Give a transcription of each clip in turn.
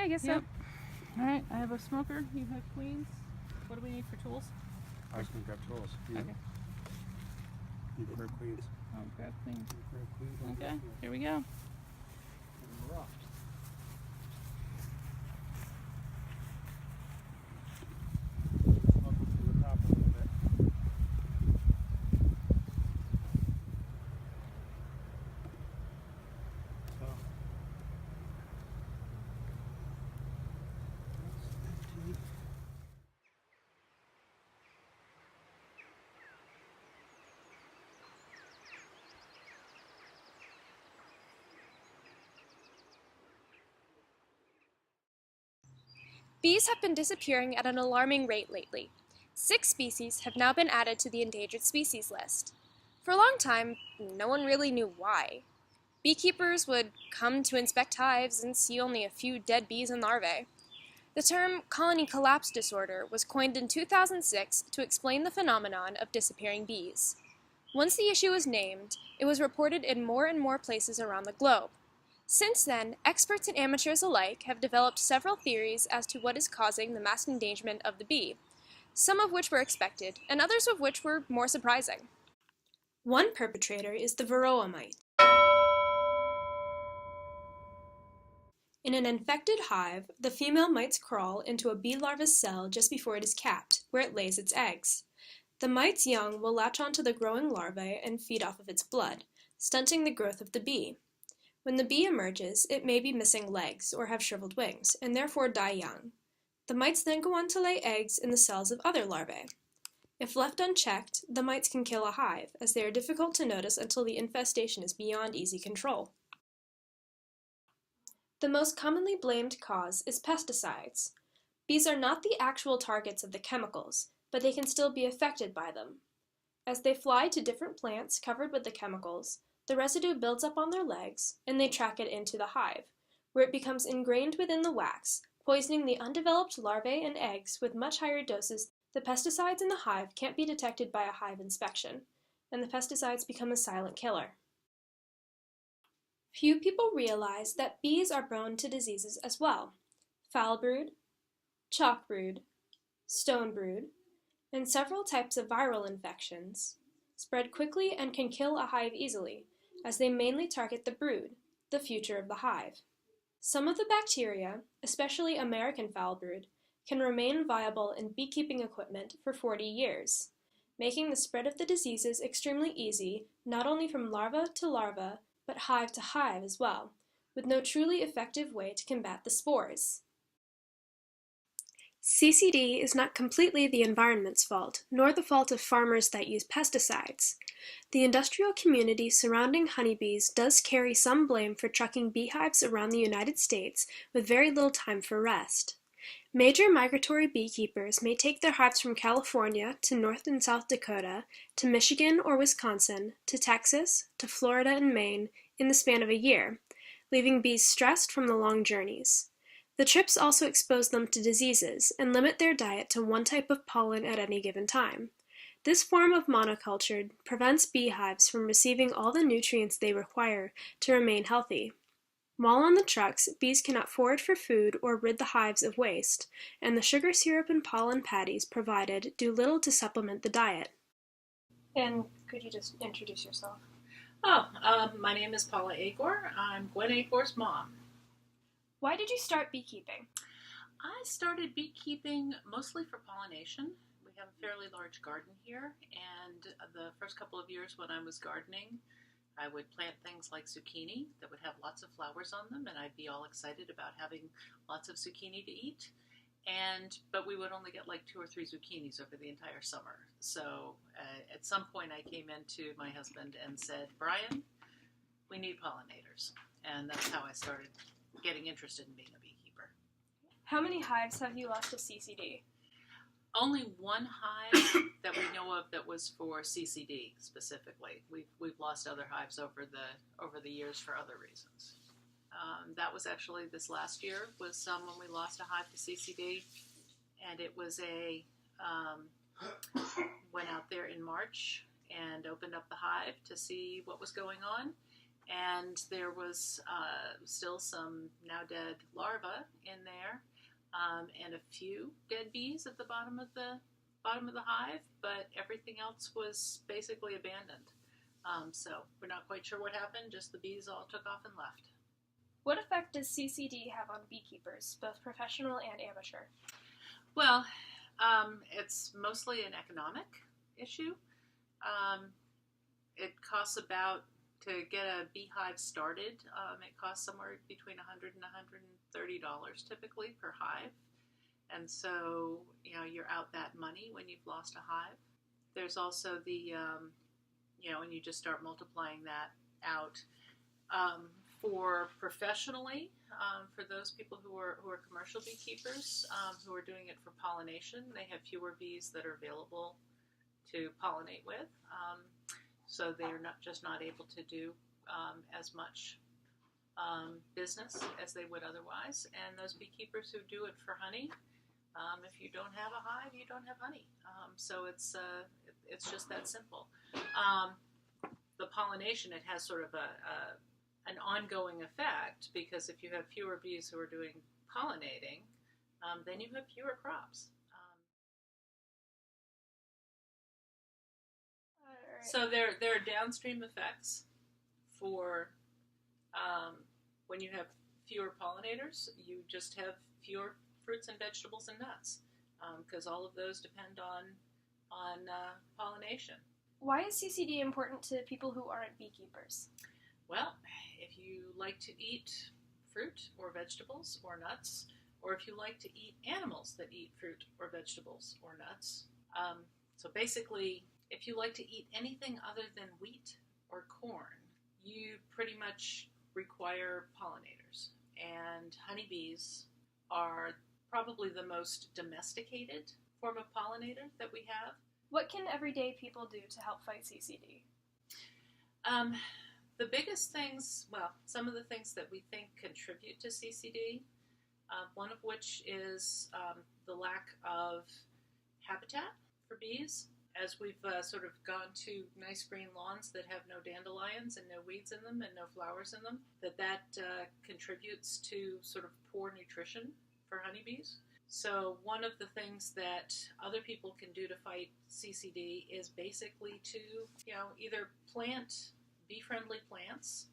I guess Yep. so. All right, I have a smoker. You have queens. What do we need for tools? I can grab tools. Okay. You grab queens. I'll grab queens. You grab queens. I'll Okay, grab queens. here we go. And we're off. Up to the top a little bit. So. That's empty. Bees have been disappearing at an alarming rate lately. 6 species have now been added to the endangered species list. For a long time, no one really knew why. Beekeepers would come to inspect hives and see only a few dead bees and larvae. The term colony collapse disorder was coined in 2006 to explain the phenomenon of disappearing bees. Once the issue was named, it was reported in more and more places around the globe. Since then, experts and amateurs alike have developed several theories as to what is causing the mass endangerment of the bee, some of which were expected, and others of which were more surprising. One perpetrator is the varroa mite. In an infected hive, the female mites crawl into a bee larva's cell just before it is capped, where it lays its eggs. The mite's young will latch onto the growing larvae and feed off of its blood, stunting the growth of the bee. When the bee emerges, it may be missing legs or have shriveled wings, and therefore die young. The mites then go on to lay eggs in the cells of other larvae. If left unchecked, the mites can kill a hive, as they are difficult to notice until the infestation is beyond easy control. The most commonly blamed cause is pesticides. Bees are not the actual targets of the chemicals, but they can still be affected by them. As they fly to different plants covered with the chemicals, the residue builds up on their legs, and they track it into the hive, where it becomes ingrained within the wax, poisoning the undeveloped larvae and eggs with much higher doses. The pesticides in the hive can't be detected by a hive inspection, and the pesticides become a silent killer. Few people realize that bees are prone to diseases as well. Foul brood, chalk brood, stone brood, and several types of viral infections spread quickly and can kill a hive easily, as they mainly target the brood, the future of the hive. Some of the bacteria, especially American foul brood, can remain viable in beekeeping equipment for 40 years, making the spread of the diseases extremely easy, not only from larva to larva, but hive to hive as well, with no truly effective way to combat the spores. CCD is not completely the environment's fault, nor the fault of farmers that use pesticides. The industrial community surrounding honeybees does carry some blame for trucking beehives around the United States with very little time for rest. Major migratory beekeepers may take their hives from California to North and South Dakota, to Michigan or Wisconsin, to Texas, to Florida and Maine in the span of a year, leaving bees stressed from the long journeys. The trips also expose them to diseases and limit their diet to one type of pollen at any given time. This form of monoculture prevents beehives from receiving all the nutrients they require to remain healthy. While on the trucks, bees cannot forage for food or rid the hives of waste, and the sugar syrup and pollen patties provided do little to supplement the diet. And could you just introduce yourself? My name is Paula Agor. I'm Gwen Agor's mom. Why did you start beekeeping? I started beekeeping mostly for pollination. We have a fairly large garden here, and the first couple of years when I was gardening, I would plant things like zucchini that would have lots of flowers on them, and I'd be all excited about having lots of zucchini to eat. But we would only get like 2 or 3 zucchinis over the entire summer. So at some point I came into my husband and said, Brian, we need pollinators. And that's how I started getting interested in being a beekeeper. How many hives have you lost to CCD? Only one hive that we know of that was for CCD specifically. We've lost other hives over the years for other reasons. That was actually this last year was when we lost a hive to CCD, and it was went out there in March and opened up the hive to see what was going on, and there was still some now dead larvae in there, and a few dead bees at the bottom of the hive, but everything else was basically abandoned. So we're not quite sure what happened, just the bees all took off and left. What effect does CCD have on beekeepers, both professional and amateur? Well, it's mostly an economic issue. It costs about, to get a beehive started, it costs somewhere between $100 and $130 typically per hive. And so, you're out that money when you've lost a hive. There's also the, when you just start multiplying that out. For professionally, for those people who are commercial beekeepers, who are doing it for pollination, they have fewer bees that are available to pollinate with. So they're not able to do as much business as they would otherwise. And those beekeepers who do it for honey, if you don't have a hive, you don't have honey. So it's just that simple. The pollination, it has sort of an ongoing effect, because if you have fewer bees who are doing pollinating, then you have fewer crops. So there are downstream effects for when you have fewer pollinators. You just have fewer fruits and vegetables and nuts, because all of those depend on pollination. Why is CCD important to people who aren't beekeepers? Well, if you like to eat fruit or vegetables or nuts, or if you like to eat animals that eat fruit or vegetables or nuts, so basically, if you like to eat anything other than wheat or corn, you pretty much require pollinators. And honeybees are probably the most domesticated form of pollinator that we have. What can everyday people do to help fight CCD? The biggest things, well, some of the things that we think contribute to CCD, one of which is the lack of habitat for bees. As we've sort of gone to nice green lawns that have no dandelions and no weeds in them and no flowers in them, that contributes to sort of poor nutrition for honeybees. So one of the things that other people can do to fight CCD is basically to, either plant bee-friendly plants,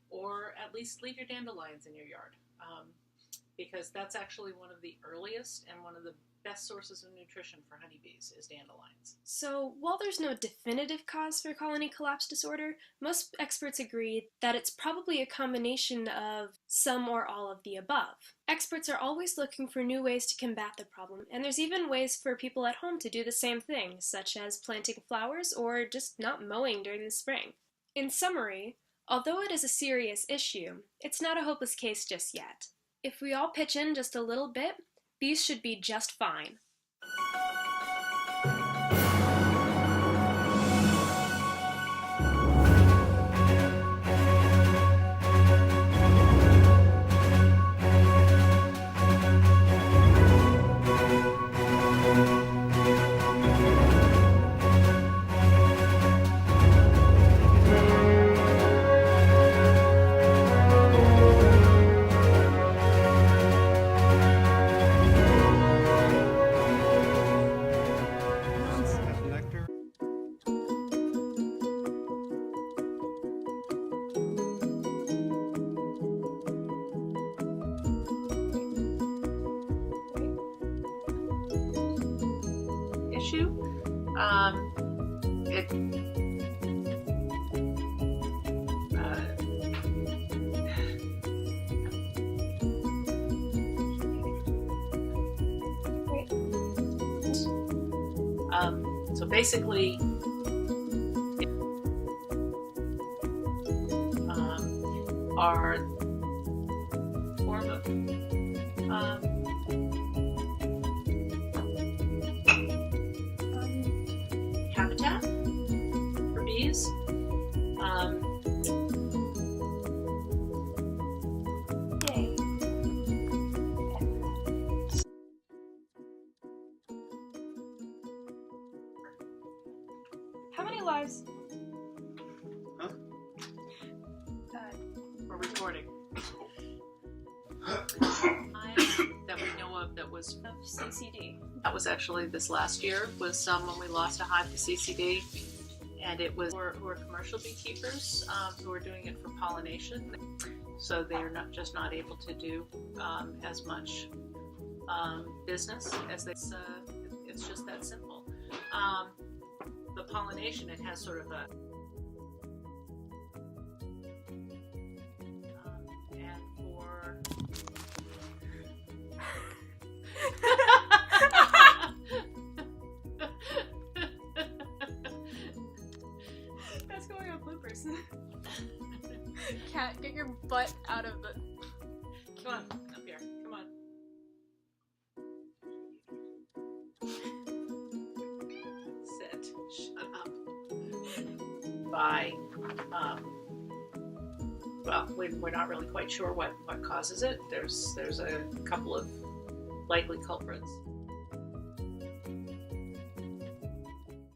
or at least leave your dandelions in your yard, because that's actually one of the earliest and one of the best sources of nutrition for honeybees is dandelions. So, while there's no definitive cause for colony collapse disorder, most experts agree that it's probably a combination of some or all of the above. Experts are always looking for new ways to combat the problem, and there's even ways for people at home to do the same thing, such as planting flowers or just not mowing during the spring. In summary, although it is a serious issue, it's not a hopeless case just yet. If we all pitch in just a little bit, bees should be just fine. Issue. So basically, our form of habitat for bees. Yay. How many lives? Huh? recording. That we know of that was Of CCD. That was actually this last year, was when we lost a hive to CCD, and it was who are commercial beekeepers who are doing it for pollination, so they're not able to do as much business as they. It's just that simple. The pollination, it has sort of a and for. That's going on bloopers. Cat, get your butt out of the... Come on, up here. Come on. Sit. Shut up. Well, we're not really quite sure what causes it. There's a couple of likely culprits.